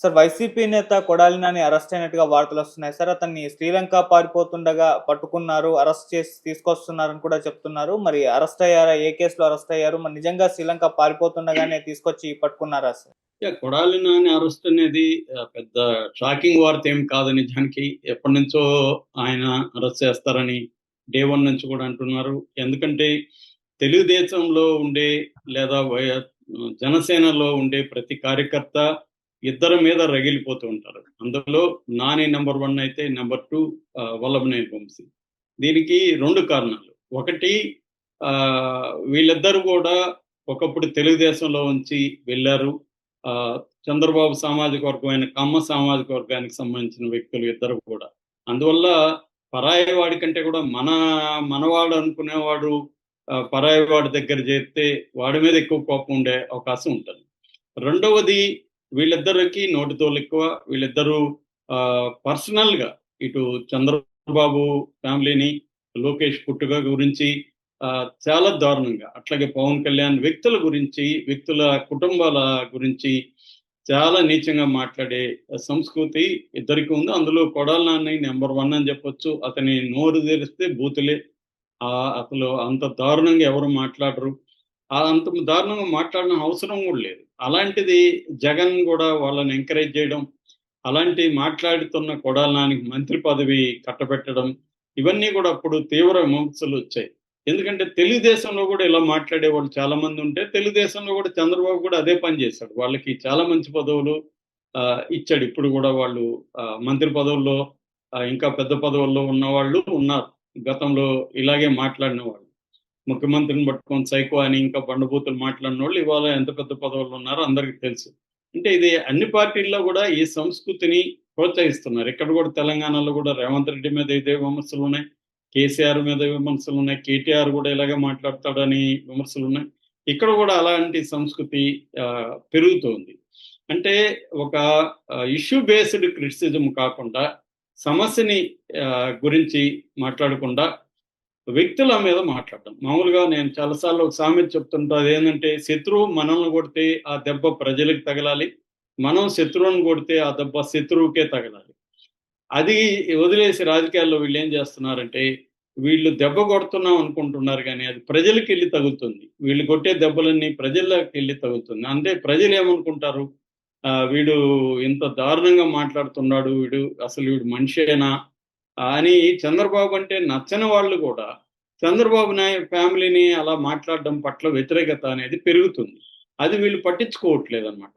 Sir YCP నేత Kodali Nani arrest అయినట్టుగా వార్తలొస్తున్నాయి sir. అతన్ని శ్రీలంక పారిపోతుండగా పట్టుకున్నారు. అరెస్ట్ చేసి తీసుకొస్తున్నారని కూడా చెప్తున్నారు. మరి అరెస్ట్ అయ్యారా? ఏ కేసులో అరెస్ట్ అయ్యారు? మరి నిజంగా శ్రీలంక పారిపోతుండగానే తీసుకొచ్చి పట్టుకున్నారా సార్? కొడాలి నాని అరెస్ట్ అనేది పెద్ద షాకింగ్ వార్త ఏం కాదు నిజానికి. ఎప్పటినుంచో ఆయన అరెస్ట్ చేస్తారని డే 1 నుంచి కూడా అంటున్నారు. ఎందుకంటే తెలుగుదేశంలో ఉండే లేదా జనసేనలో ఉండే ప్రతి కార్యకర్త ఇద్దరి మీద రగిలిపోతూ ఉంటారు. అందులో నాని నంబర్ 1 అయితే నంబర్ 2 వల్లభనేని వంశీ. దీనికి 2 కారణాలు. ఒకటి వీళ్ళిద్దరూ కూడా ఒకప్పుడు తెలుగుదేశంలో ఉంచి వెళ్లారు. చంద్రబాబు సామాజిక వర్గమైన కమ్మ సామాజిక వర్గానికి సంబంధించిన వ్యక్తులు ఇద్దరు కూడా. అందువల్ల పరాయి వాడి కంటే కూడా మనవాడు అనుకునేవాడు పరాయి వాడి దగ్గర చేరితే వాడి మీద ఎక్కువ కోపం ఉండే అవకాశం ఉంటుంది. రెండవది వీళ్ళిద్దరికి నోటితోలు ఎక్కువ. వీళ్ళిద్దరూ పర్సనల్‌గా ఇటు చంద్రబాబు ఫ్యామిలీని, లోకేష్ పుట్టుక గురించి చాలా దారుణంగా, అట్లాగే పవన్ కళ్యాణ్ వ్యక్తుల గురించి, వ్యక్తుల కుటుంబాల గురించి చాలా నీచంగా మాట్లాడే సంస్కృతి ఇద్దరికి ఉంది. అందులో కొడాలి నాని నంబర్ 1 అని చెప్పొచ్చు. అతని నోరు తెరిస్తే బూతులే. అసలు అంత దారుణంగా ఎవరు మాట్లాడరు. అంత దారుణంగా మాట్లాడిన అవసరం కూడా లేదు. అలాంటిది జగన్ కూడా వాళ్ళని ఎంకరేజ్ చేయడం, అలాంటి మాట్లాడుతున్న కొడాలి నానికి మంత్రి పదవి కట్టబెట్టడం, ఇవన్నీ కూడా అప్పుడు తీవ్ర విమర్శలు వచ్చాయి. ఎందుకంటే తెలుగుదేశంలో కూడా ఇలా మాట్లాడేవాళ్ళు చాలా మంది ఉంటే, తెలుగుదేశంలో కూడా చంద్రబాబు కూడా అదే పని చేశాడు. వాళ్ళకి చాలా మంచి పదవులు ఇచ్చాడు. ఇప్పుడు కూడా వాళ్ళు మంత్రి పదవుల్లో ఇంకా పెద్ద పదవుల్లో ఉన్నవాళ్ళు ఉన్నారు. గతంలో ఇలాగే మాట్లాడిన వాళ్ళు. ముఖ్యమంత్రిని పట్టుకొని సైకో అని ఇంకా బండబూతులు మాట్లాడినోళ్ళు ఇవాళ ఎంత పెద్ద పదవుల్లో ఉన్నారో అందరికీ తెలుసు. అంటే ఇది అన్ని పార్టీల్లో కూడా ఈ సంస్కృతిని ప్రోత్సహిస్తున్నారు. ఇక్కడ కూడా తెలంగాణలో కూడా రేవంత్ రెడ్డి మీద ఇదే విమర్శలున్నాయి. కేసీఆర్ మీద విమర్శలున్నాయి. కేటీఆర్ కూడా ఇలాగే మాట్లాడతాడని విమర్శలున్నాయి. ఇక్కడ కూడా అలాంటి సంస్కృతి పెరుగుతోంది. అంటే ఒక ఇష్యూ బేస్డ్ క్రిటిసిజం కాకుండా, సమస్యని గురించి మాట్లాడకుండా వ్యక్తుల మీద మాట్లాడడం. మామూలుగా నేను చాలా సార్లు ఒక సామెత చెప్తుంటా. అదేంటంటే శత్రువు మనల్ని కొడితే ఆ దెబ్బ ప్రజలకు తగలాలి. మనం శత్రువుని కొడితే ఆ దెబ్బ శత్రువుకే తగలాలి. అది వదిలేసి రాజకీయాల్లో వీళ్ళేం చేస్తున్నారంటే, వీళ్ళు దెబ్బ కొడుతున్నాం అనుకుంటున్నారు గానీ, అది ప్రజలకెళ్ళి తగులుతుంది. వీళ్ళు కొట్టే దెబ్బలన్నీ ప్రజల్లోకెళ్ళి తగులుతుంది. అంటే ప్రజలేమనుకుంటారు, వీడు ఇంత దారుణంగా మాట్లాడుతున్నాడు, వీడు మనిషేనా అని. చంద్రబాబు అంటే నచ్చని వాళ్ళు కూడా చంద్రబాబు ఫ్యామిలీని అలా మాట్లాడడం పట్ల వ్యతిరేకత అనేది పెరుగుతుంది. అది వీళ్ళు పట్టించుకోవట్లేదన్నమాట.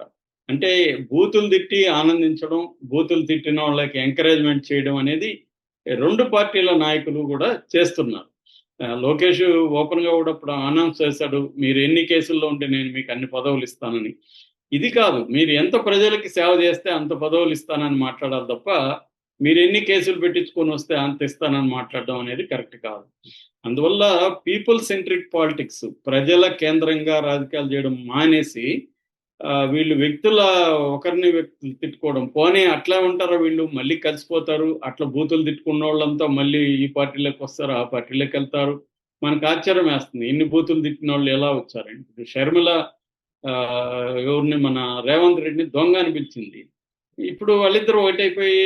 అంటే బూతులు తిట్టి ఆనందించడం, బూతులు తిట్టిన వాళ్ళకి ఎంకరేజ్‌మెంట్ చేయడం అనేది 2 పార్టీల నాయకులు కూడా చేస్తున్నారు. లోకేష్ ఓపెన్‌గా కూడా ఇప్పుడు అనౌన్స్ చేశాడు. మీరు ఎన్ని కేసుల్లో ఉంటే నేను మీకు అన్ని పదవులు ఇస్తానని. ఇది కాదు. మీరు ఎంత ప్రజలకి సేవ చేస్తే అంత పదవులు ఇస్తానని మాట్లాడాలి తప్ప, మీరు ఎన్ని కేసులు పెట్టించుకొని వస్తే అంత ఇస్తానని మాట్లాడడం అనేది కరెక్ట్ కాదు. అందువల్ల పీపుల్ సెంట్రిక్ పాలిటిక్స్, ప్రజల కేంద్రంగా రాజకీయాలు చేయడం మానేసి వీళ్ళు ఒకరిని వ్యక్తులు తిట్టుకోవడం. పోనీ అట్లా ఉంటారా వీళ్ళు, మళ్ళీ కలిసిపోతారు. అట్లా బూతులు తిట్టుకున్నోళ్ళంతా మళ్ళీ ఈ పార్టీలోకి వస్తారు, ఆ పార్టీలోకి వెళ్తారు. మనకు ఆశ్చర్యం వేస్తుంది. ఇన్ని బూతులు తిట్టినోళ్ళు ఎలా వచ్చారండి. ఇప్పుడు షర్మిల ఎవరిని, మన రేవంత్ రెడ్డిని దొంగ అనిపించింది. ఇప్పుడు వాళ్ళిద్దరూ ఒకటైపోయి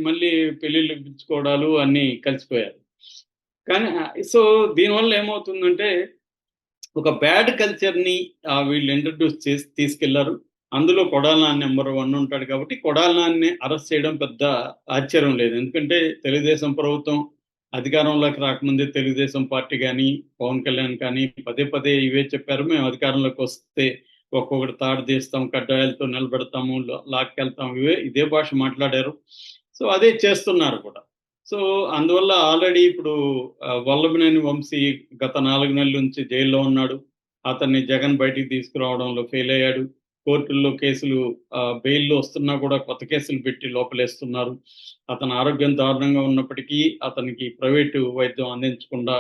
మళ్ళీ పెళ్ళిళ్ళు పిలుచుకోవడాలు అన్నీ కలిసిపోయారు. కానీ సో దీనివల్ల ఏమవుతుందంటే, ఒక బ్యాడ్ కల్చర్‌ని వీళ్ళు ఇంట్రడ్యూస్ చేసి తీసుకెళ్లారు. అందులో కొడాలి నాని నంబర్ 1 ఉంటాడు కాబట్టి, కొడాలి నానిని అరెస్ట్ చేయడం పెద్ద ఆశ్చర్యం లేదు. ఎందుకంటే తెలుగుదేశం ప్రభుత్వం అధికారంలోకి రాకముందే తెలుగుదేశం పార్టీ గాని, పవన్ కళ్యాణ్ కానీ పదే పదే ఇవే చెప్పారు. మేము అధికారంలోకి వస్తే ఒక్కొక్కటి తాడు తీస్తాం, కడ్డాయాలతో నిలబెడతాము, లాక్కెళ్తాం, ఇదే భాష మాట్లాడారు. సో అదే చేస్తున్నారు కూడా. సో అందువల్ల ఆల్రెడీ ఇప్పుడు వల్లభనేని వంశీ గత 4 నెలల నుంచి జైల్లో ఉన్నాడు. అతన్ని జగన్ బయటికి తీసుకురావడంలో ఫెయిల్ అయ్యాడు. కోర్టుల్లో కేసులు బెయిల్‌లో వస్తున్నా కూడా కొత్త కేసులు పెట్టి లోపలేస్తున్నారు. అతని ఆరోగ్యం దారుణంగా ఉన్నప్పటికీ అతనికి ప్రైవేటు వైద్యం అందించకుండా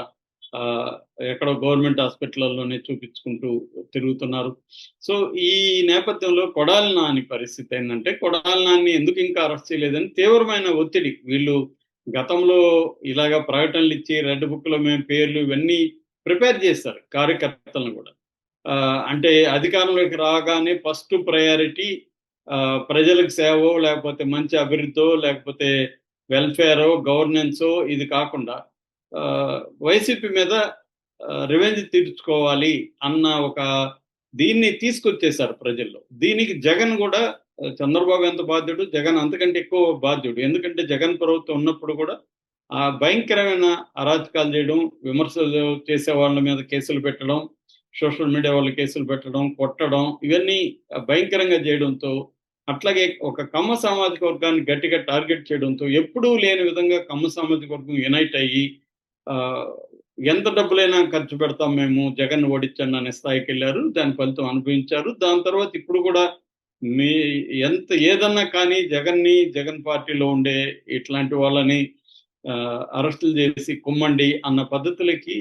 ఎక్కడో గవర్నమెంట్ హాస్పిటల్‌లోనే చూపించుకుంటూ తిరుగుతున్నారు. సో ఈ నేపథ్యంలో కొడాలి నాని పరిస్థితి ఏందంటే, కొడాలి నానిని ఎందుకు ఇంకా అరెస్ట్ చేయలేదని తీవ్రమైన ఒత్తిడి. వీళ్ళు గతంలో ఇలాగ ప్రకటనలు ఇచ్చి రెడ్ బుక్‌లో మేము పేర్లు ఇవన్నీ ప్రిపేర్ చేశారు కార్యకర్తలను కూడా. అంటే అధికారంలోకి రాగానే ఫస్ట్ ప్రయారిటీ ప్రజలకు సేవో లేకపోతే మంచి అభివృద్ధో లేకపోతే వెల్ఫేరో గవర్నెన్సో ఇది కాకుండా వైసీపీ మీద రివెంజ్ తీర్చుకోవాలి అన్న ఒక దీన్ని తీసుకొచ్చేశారు ప్రజల్లో. దీనికి జగన్ కూడా చంద్రబాబు ఎంత బాధ్యుడు, జగన్ అంతకంటే ఎక్కువ బాధ్యుడు. ఎందుకంటే జగన్ ప్రభుత్వం ఉన్నప్పుడు కూడా ఆ భయంకరమైన అరాచకాలు చేయడం, విమర్శలు చేసే వాళ్ళ మీద కేసులు పెట్టడం, సోషల్ మీడియా వాళ్ళు కేసులు పెట్టడం, కొట్టడం, ఇవన్నీ భయంకరంగా చేయడంతో, అట్లాగే ఒక కమ్మ సామాజిక వర్గాన్ని గట్టిగా టార్గెట్ చేయడంతో ఎప్పుడూ లేని విధంగా కమ్మ సామాజిక వర్గం యునైట్ అయ్యి ఎంత డబ్బులైనా ఖర్చు పెడతాం మేము జగన్ ఓడించండి అనే స్థాయికి వెళ్ళారు. దాని ఫలితం అనుభవించారు. దాని తర్వాత ఇప్పుడు కూడా మీ ఏదన్నా కానీ జగన్ పార్టీలో ఉండే ఇట్లాంటి వాళ్ళని అరెస్టులు చేసి కుమ్మండి అన్న పద్ధతులకి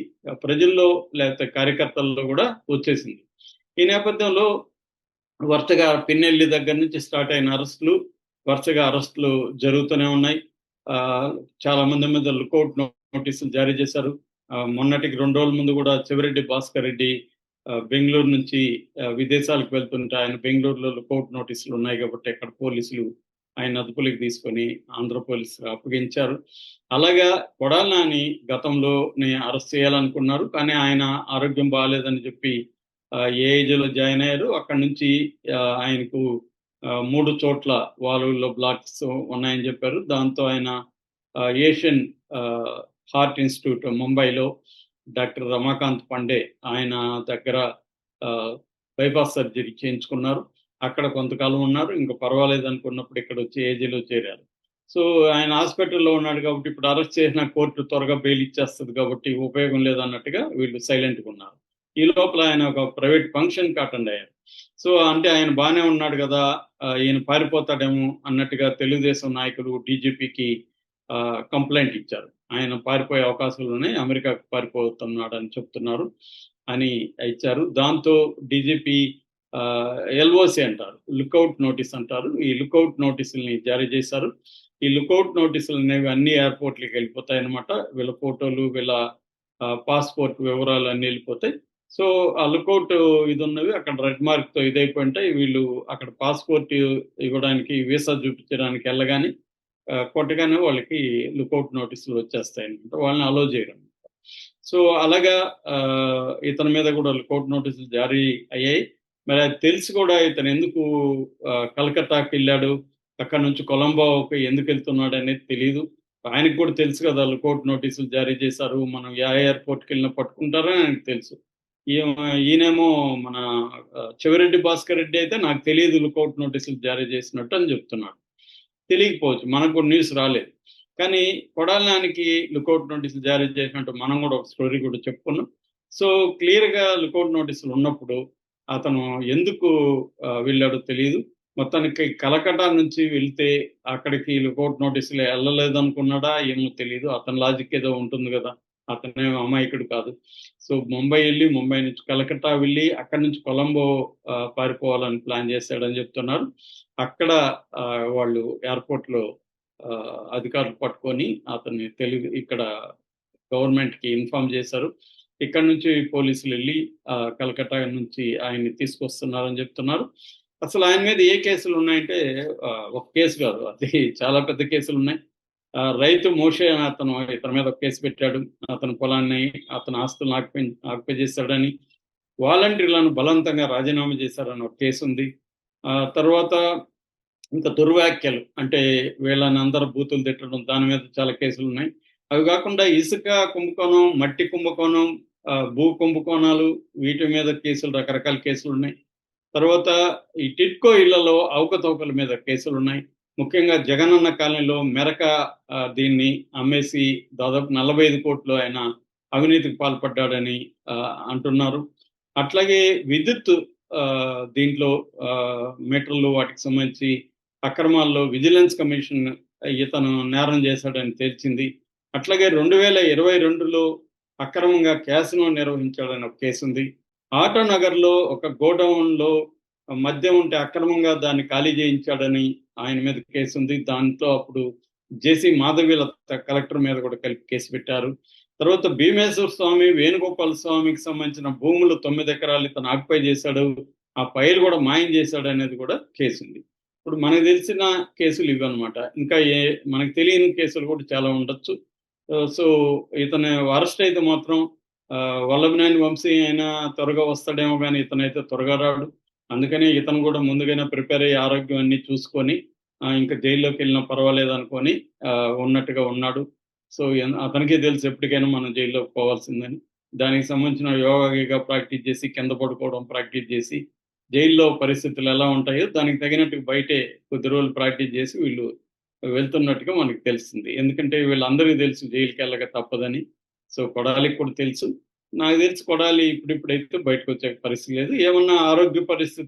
ప్రజల్లో లేకపోతే కార్యకర్తల్లో కూడా వచ్చేసింది. ఈ నేపథ్యంలో వరుసగా పిన్నెల్లి దగ్గర నుంచి స్టార్ట్ అయిన వరుసగా అరెస్టులు జరుగుతూనే ఉన్నాయి. చాలా మంది మీద లుకౌట్ నోటీసులు జారీ చేశారు. మొన్నటికి 2 రోజుల ముందు కూడా చెవిరెడ్డి భాస్కర్ రెడ్డి బెంగళూరు నుంచి విదేశాలకు వెళ్తుంటే ఆయన బెంగళూరులో లుకౌట్ నోటీసులు ఉన్నాయి కాబట్టి అక్కడ పోలీసులు ఆయన అదుపులోకి తీసుకొని ఆంధ్ర పోలీసులు అప్పగించారు. అలాగా కొడాలి నాని గతంలో అరెస్ట్ చేయాలనుకున్నారు, కానీ ఆయన ఆరోగ్యం బాగాలేదని చెప్పి ఏఐజీలో జాయిన్ అయ్యారు. అక్కడి నుంచి ఆయనకు 3 చోట్ల వాల్వుల్లో బ్లాక్స్ ఉన్నాయని చెప్పారు. దాంతో ఆయన ఏషియన్ హార్ట్ ఇన్స్టిట్యూట్ ముంబైలో డాక్టర్ రమాకాంత్ పండే ఆయన దగ్గర బైపాస్ సర్జరీ చేయించుకున్నారు. అక్కడ కొంతకాలం ఉన్నారు. ఇంకా పర్వాలేదు అనుకున్నప్పుడు ఇక్కడ వచ్చి ఏజీలో చేరారు. సో ఆయన హాస్పిటల్లో ఉన్నాడు కాబట్టి ఇప్పుడు అరెస్ట్ చేసిన కోర్టు త్వరగా బెయిల్ ఇచ్చేస్తుంది కాబట్టి ఉపయోగం లేదన్నట్టుగా వీళ్ళు సైలెంట్గా ఉన్నారు. ఈ లోపల ఆయన ఒక ప్రైవేట్ ఫంక్షన్కి అటెండ్ అయ్యారు. సో అంటే ఆయన బాగానే ఉన్నాడు కదా, ఈయన పారిపోతాడేమో అన్నట్టుగా తెలుగుదేశం నాయకులు డీజీపీకి కంప్లైంట్ ఇచ్చారు. ఆయన పారిపోయే అవకాశాలు ఉన్నాయి, అమెరికాకు పారిపోతున్నాడు అని చెప్తున్నారు అని ఇచ్చారు. దాంతో డీజీపీ ఎల్ఓసి అంటారు, లుకౌట్ నోటీస్ అంటారు. ఈ లుకౌట్ నోటీసుల్ని జారీ చేశారు. ఈ లుకౌట్ నోటీసులు అనేవి అన్ని ఎయిర్పోర్ట్లకి వెళ్ళిపోతాయి అనమాట. వీళ్ళ ఫోటోలు, వీళ్ళ పాస్పోర్ట్ వివరాలు అన్ని వెళ్ళిపోతాయి. సో ఆ లుకౌట్ ఇది ఉన్నవి అక్కడ రెడ్ మార్క్ తో ఇదైపోయి ఉంటాయి. వీళ్ళు అక్కడ పాస్పోర్ట్ ఇవ్వడానికి, వీసా చూపించడానికి వెళ్ళగానే కొట్టగానే వాళ్ళకి లుకౌట్ నోటీసులు వచ్చేస్తాయి అనమాట. వాళ్ళని అలో చేయడం. సో అలాగా ఇతని మీద కూడా లుకౌట్ నోటీసులు జారీ అయ్యాయి. మరి అది తెలిసి కూడా ఇతను ఎందుకు కలకత్తాకి వెళ్ళాడు, అక్కడ నుంచి కొలంబోకి ఎందుకు వెళ్తున్నాడు అనేది తెలియదు. ఆయనకు కూడా తెలుసు కదా లుకౌట్ నోటీసులు జారీ చేశారు, మనం ఏ ఎయిర్పోర్ట్కి వెళ్ళినా పట్టుకుంటారని ఆయనకు తెలుసు. ఈయనేమో మన చెవిరెడ్డి భాస్కర్ రెడ్డి అయితే నాకు తెలియదు లుకౌట్ నోటీసులు జారీ చేసినట్టు అని చెప్తున్నాడు. తెలియకపోవచ్చు, మనకు కూడా న్యూస్ రాలేదు. కానీ కొడాలి నానికి లుకౌట్ నోటీసులు జారీ చేసినట్టు మనం కూడా ఒక స్టోరీ కూడా చెప్పుకున్నాం. సో క్లియర్గా లుకౌట్ నోటీసులు ఉన్నప్పుడు అతను ఎందుకు వెళ్ళాడో తెలియదు. మొత్తానికి కలకట్టా నుంచి వెళ్తే అక్కడికి లుకౌట్ నోటీసులు వెళ్ళలేదు అనుకున్నాడా ఏమో తెలియదు. అతని లాజిక్ ఏదో ఉంటుంది కదా, అతనేమో అమాయకుడు కాదు. సో ముంబై వెళ్ళి, ముంబై నుంచి కలకట్టా వెళ్ళి, అక్కడి నుంచి కొలంబో పారిపోవాలని ప్లాన్ చేశాడని చెప్తున్నారు. అక్కడ వాళ్ళు ఎయిర్పోర్ట్లో అధికారులు పట్టుకొని అతన్ని ఇక్కడ గవర్నమెంట్కి ఇన్ఫార్మ్ చేశారు. ఇక్కడ నుంచి పోలీసులు వెళ్ళి కలకట్టా నుంచి ఆయన్ని తీసుకొస్తున్నారని చెప్తున్నారు. అసలు ఆయన మీద ఏ కేసులు ఉన్నాయంటే ఒక కేసు కాదు, అది చాలా పెద్ద కేసులు ఉన్నాయి. రైతు మోషే అతను ఇతని మీద ఒక కేసు పెట్టాడు. అతని పొలాన్ని, అతని ఆస్తులను ఆక్యుపై చేశాడని, వాలంటీర్లను బలవంతంగా రాజీనామా చేశారని ఒక కేసు ఉంది. తర్వాత ఇంకా దుర్వ్యాఖ్యలు అంటే వీళ్ళని అందరూ బూతులు తిట్టడం, దాని మీద చాలా కేసులు ఉన్నాయి. అవి కాకుండా ఇసుక కుంభకోణం, మట్టి కుంభకోణం, భూ కుంభకోణాలు, వీటి మీద కేసులు, రకరకాల కేసులు ఉన్నాయి. తర్వాత ఈ టిట్కో ఇళ్లలో అవకతవకల మీద కేసులు ఉన్నాయి. ముఖ్యంగా జగనన్న కాలనీలో మెరక దీన్ని అమ్మేసి దాదాపు 45 కోట్లు ఆయన అవినీతికి పాల్పడ్డాడని అంటున్నారు. అట్లాగే విద్యుత్ దీంట్లో మీటర్లు వాటికి సంబంధించి అక్రమాల్లో విజిలెన్స్ కమిషన్ ఇతను నేరం చేశాడని తేల్చింది. అట్లాగే 2022లో అక్రమంగా క్యాసినో నిర్వహించాడని ఒక కేసు ఉంది. ఆటో నగర్లో ఒక గోడౌన్లో మద్యం ఉంటే అక్రమంగా దాన్ని ఖాళీ చేయించాడని ఆయన మీద కేసు ఉంది. దాంతో అప్పుడు జేసీ మాధవీల కలెక్టర్ మీద కూడా కలిపి కేసు పెట్టారు. తర్వాత భీమేశ్వర స్వామి, వేణుగోపాల స్వామికి సంబంధించిన భూములు 9 ఎకరాలు ఇతను ఆక్యుపై చేశాడు, ఆ ఫైల్ కూడా మాయం చేశాడు అనేది కూడా కేసు ఉంది. ఇప్పుడు మనకు తెలిసిన కేసులు ఇవన్నమాట. ఇంకా మనకు తెలియని కేసులు కూడా చాలా ఉండొచ్చు. సో, ఇతను అరెస్ట్ అయితే మాత్రం వల్లభనేని వంశీ అయినా త్వరగా వస్తాడేమో గానీ ఇతనైతే త్వరగా రాడు. అందుకని ఇతను కూడా ముందుగానే ప్రిపేర్ అయ్యి ఆరోగ్యం అన్నీ చూసుకొని ఇంకా జైల్లోకెళ్ళినా పర్వాలేదనుకోని ఉన్నట్టుగా ఉన్నాడు. సో, అతనికే తెలుసు ఎప్పటికైనా మనం జైల్లోకి పోవాల్సిందని. దానికి సంబంధించిన యోగా, గీగా ప్రాక్టీస్ చేసి, కింద పడుకోవడం ప్రాక్టీస్ చేసి, జైల్లో పరిస్థితులు ఎలా ఉంటాయో దానికి తగినట్టుగా బయటే కొద్ది రోజులు ప్రాక్టీస్ చేసి వీళ్ళు వెళ్తున్నట్టుగా మనకు తెలిసింది. ఎందుకంటే వీళ్ళందరికీ తెలుసు జైలుకెళ్ళక తప్పదని. సో, కొడాలికి కూడా తెలుసు. నాకు తెలిసి కొడాలి ఇప్పుడిప్పుడైతే బయటకొచ్చే పరిస్థితి లేదు. ఏమన్నా ఆరోగ్య పరిస్థితి